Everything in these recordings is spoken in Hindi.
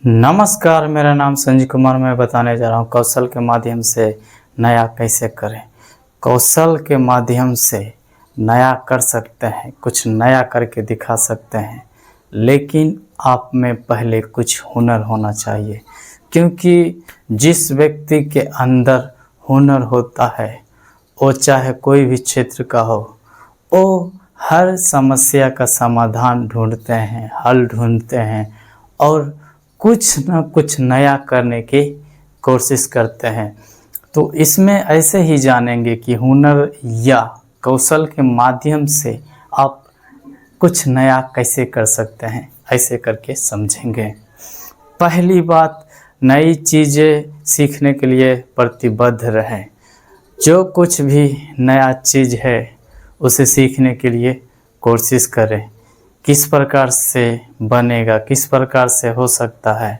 नमस्कार, मेरा नाम संजय कुमार। मैं बताने जा रहा हूँ कौशल के माध्यम से नया कैसे करें। कौशल के माध्यम से नया कर सकते हैं, कुछ नया करके दिखा सकते हैं, लेकिन आप में पहले कुछ हुनर होना चाहिए। क्योंकि जिस व्यक्ति के अंदर हुनर होता है वो चाहे कोई भी क्षेत्र का हो, वो हर समस्या का समाधान ढूंढते हैं, हल ढूंढते हैं और कुछ न कुछ नया करने की कोशिश करते हैं। तो इसमें ऐसे ही जानेंगे कि हुनर या कौशल के माध्यम से आप कुछ नया कैसे कर सकते हैं, ऐसे करके समझेंगे। पहली बात, नई चीज़ें सीखने के लिए प्रतिबद्ध रहें। जो कुछ भी नया चीज़ है उसे सीखने के लिए कोशिश करें। किस प्रकार से बनेगा, किस प्रकार से हो सकता है,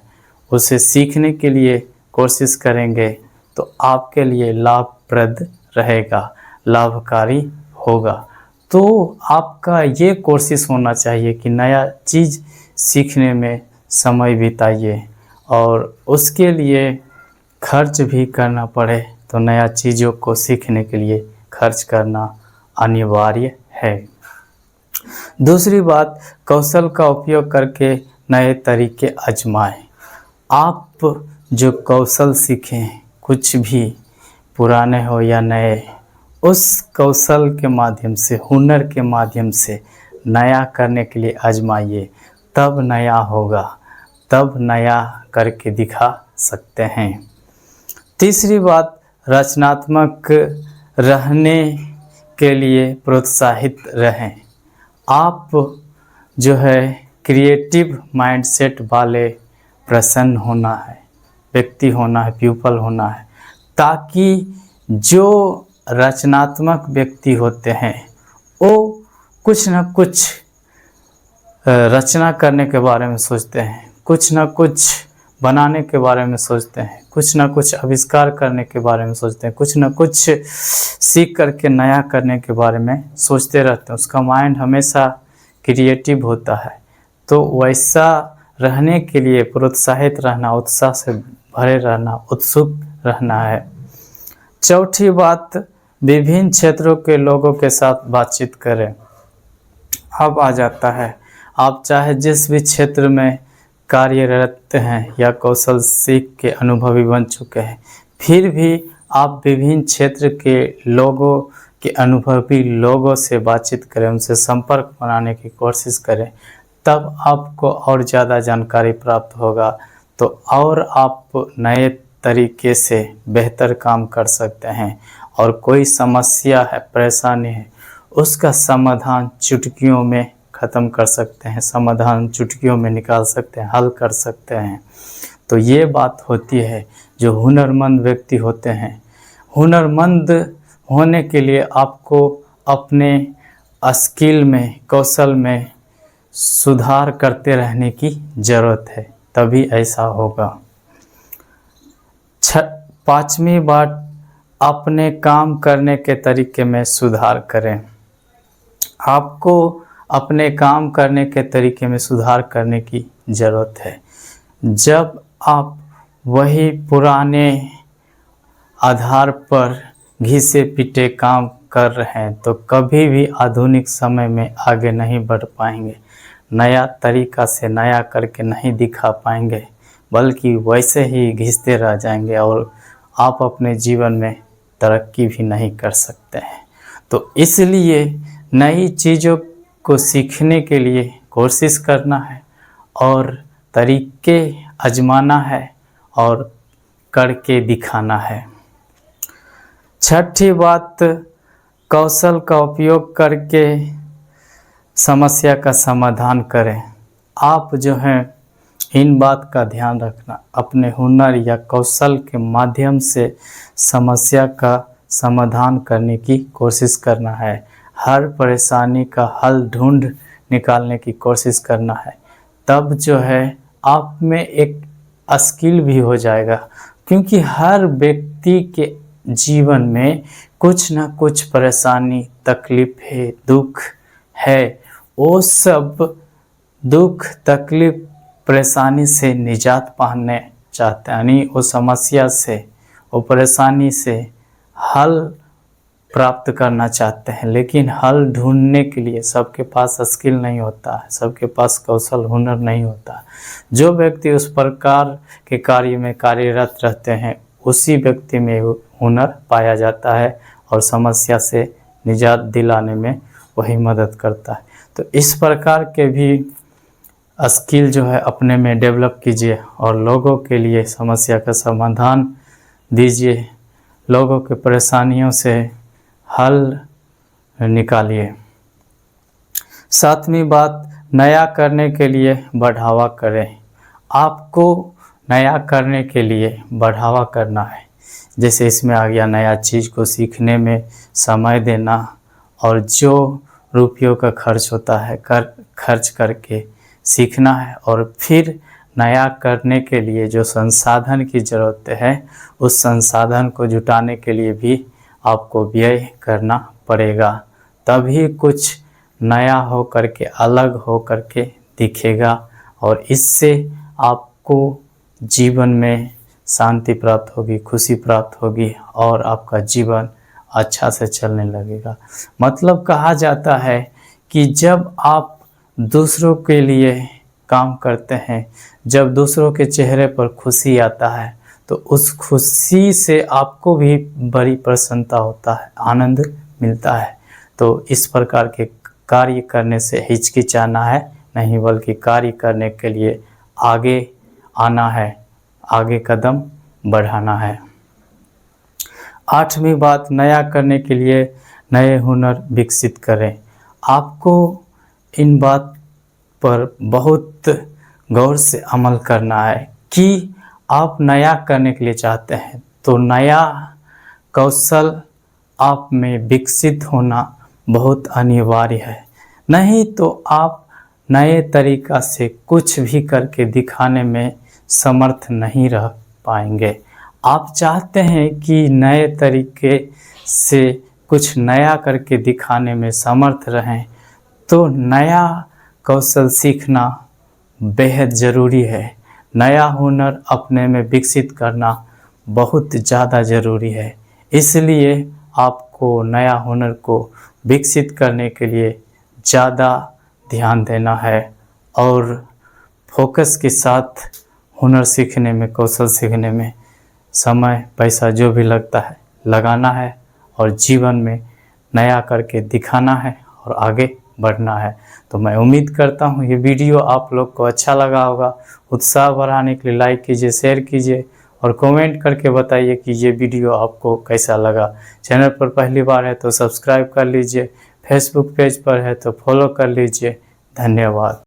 उसे सीखने के लिए कोशिश करेंगे तो आपके लिए लाभप्रद रहेगा, लाभकारी होगा। तो आपका ये कोशिश होना चाहिए कि नया चीज़ सीखने में समय बिताइए और उसके लिए खर्च भी करना पड़े तो नया चीज़ों को सीखने के लिए खर्च करना अनिवार्य है। दूसरी बात, कौशल का उपयोग करके नए तरीके आजमाएं। आप जो कौशल सीखें, कुछ भी पुराने हो या नए, उस कौशल के माध्यम से, हुनर के माध्यम से नया करने के लिए आजमाइए। तब नया होगा, तब नया करके दिखा सकते हैं। तीसरी बात, रचनात्मक रहने के लिए प्रोत्साहित रहें। आप जो है क्रिएटिव माइंडसेट वाले प्रसन्न होना है, व्यक्ति होना है, पीपल होना है, ताकि जो रचनात्मक व्यक्ति होते हैं वो कुछ न कुछ रचना करने के बारे में सोचते हैं, कुछ न कुछ बनाने के बारे में सोचते हैं, कुछ न कुछ आविष्कार करने के बारे में सोचते हैं, कुछ न कुछ सीख करके नया करने के बारे में सोचते रहते हैं। उसका माइंड हमेशा क्रिएटिव होता है। तो वैसा रहने के लिए प्रोत्साहित रहना, उत्साह से भरे रहना, उत्सुक रहना है। चौथी बात, विभिन्न क्षेत्रों के लोगों के साथ बातचीत करें। अब आ जाता है, आप चाहे जिस भी क्षेत्र में कार्यरत हैं या कौशल सीख के अनुभवी बन चुके हैं, फिर भी आप विभिन्न क्षेत्र के लोगों के अनुभवी लोगों से बातचीत करें, उनसे संपर्क बनाने की कोशिश करें। तब आपको और ज़्यादा जानकारी प्राप्त होगा, तो और आप नए तरीके से बेहतर काम कर सकते हैं। और कोई समस्या है, परेशानी है, उसका समाधान चुटकियों में ख़त्म कर सकते हैं, समाधान चुटकियों में निकाल सकते हैं, हल कर सकते हैं। तो ये बात होती है जो हुनरमंद व्यक्ति होते हैं। हुनरमंद होने के लिए आपको अपने स्किल में, कौशल में सुधार करते रहने की ज़रूरत है, तभी ऐसा होगा। पाँचवीं बात, अपने काम करने के तरीके में सुधार करें। आपको अपने काम करने के तरीके में सुधार करने की ज़रूरत है। जब आप वही पुराने आधार पर घिसे पिटे काम कर रहे हैं तो कभी भी आधुनिक समय में आगे नहीं बढ़ पाएंगे, नया तरीका से नया करके नहीं दिखा पाएंगे, बल्कि वैसे ही घिसते रह जाएंगे और आप अपने जीवन में तरक्की भी नहीं कर सकते हैं। तो इसलिए नई चीज़ों को सीखने के लिए कोशिश करना है और तरीके आजमाना है और करके दिखाना है। छठी बात, कौशल का उपयोग करके समस्या का समाधान करें। आप जो हैं इन बात का ध्यान रखना, अपने हुनर या कौशल के माध्यम से समस्या का समाधान करने की कोशिश करना है। हर परेशानी का हल ढूंढ निकालने की कोशिश करना है। तब जो है आप में एक स्किल भी हो जाएगा। क्योंकि हर व्यक्ति के जीवन में कुछ ना कुछ परेशानी, तकलीफ है, दुख है। वो सब दुख, तकलीफ परेशानी से निजात पाने चाहते हैं, यानी उस समस्या से, वो परेशानी से हल प्राप्त करना चाहते हैं। लेकिन हल ढूंढने के लिए सबके पास स्किल नहीं होता है, सबके पास कौशल हुनर नहीं होता। जो व्यक्ति उस प्रकार के कार्य में कार्यरत रहते हैं उसी व्यक्ति में हुनर पाया जाता है और समस्या से निजात दिलाने में वही मदद करता है। तो इस प्रकार के भी स्किल जो है अपने में डेवलप कीजिए और लोगों के लिए समस्या का समाधान दीजिए, लोगों के परेशानियों से हल निकालिए। सातवीं बात, नया करने के लिए बढ़ावा करें। आपको नया करने के लिए बढ़ावा करना है। जैसे इसमें आ गया नया चीज़ को सीखने में समय देना, और जो रुपयों का खर्च होता है खर्च करके सीखना है, और फिर नया करने के लिए जो संसाधन की ज़रूरत है उस संसाधन को जुटाने के लिए भी आपको व्यय करना पड़ेगा। तभी कुछ नया हो करके, अलग हो करके दिखेगा, और इससे आपको जीवन में शांति प्राप्त होगी, खुशी प्राप्त होगी और आपका जीवन अच्छा से चलने लगेगा। मतलब कहा जाता है कि जब आप दूसरों के लिए काम करते हैं, जब दूसरों के चेहरे पर खुशी आता है तो उस खुशी से आपको भी बड़ी प्रसन्नता होता है, आनंद मिलता है। तो इस प्रकार के कार्य करने से हिचकिचाना है नहीं, बल्कि कार्य करने के लिए आगे आना है, आगे कदम बढ़ाना है। आठवीं बात, नया करने के लिए नए हुनर विकसित करें। आपको इन बात पर बहुत गौर से अमल करना है कि आप नया करने के लिए चाहते हैं तो नया कौशल आप में विकसित होना बहुत अनिवार्य है। नहीं तो आप नए तरीक़ा से कुछ भी करके दिखाने में समर्थ नहीं रह पाएंगे। आप चाहते हैं कि नए तरीके से कुछ नया करके दिखाने में समर्थ रहें, तो नया कौशल सीखना बेहद ज़रूरी है। नया हुनर अपने में विकसित करना बहुत ज़्यादा ज़रूरी है। इसलिए आपको नया हुनर को विकसित करने के लिए ज़्यादा ध्यान देना है और फोकस के साथ हुनर सीखने में, कौशल सीखने में समय पैसा जो भी लगता है लगाना है और जीवन में नया करके दिखाना है और आगे बढ़ना है। तो मैं उम्मीद करता हूँ ये वीडियो आप लोग को अच्छा लगा होगा। उत्साह बढ़ाने के लिए लाइक कीजिए, शेयर कीजिए और कमेंट करके बताइए कि ये वीडियो आपको कैसा लगा। चैनल पर पहली बार है तो सब्सक्राइब कर लीजिए, फेसबुक पेज पर है तो फॉलो कर लीजिए। धन्यवाद।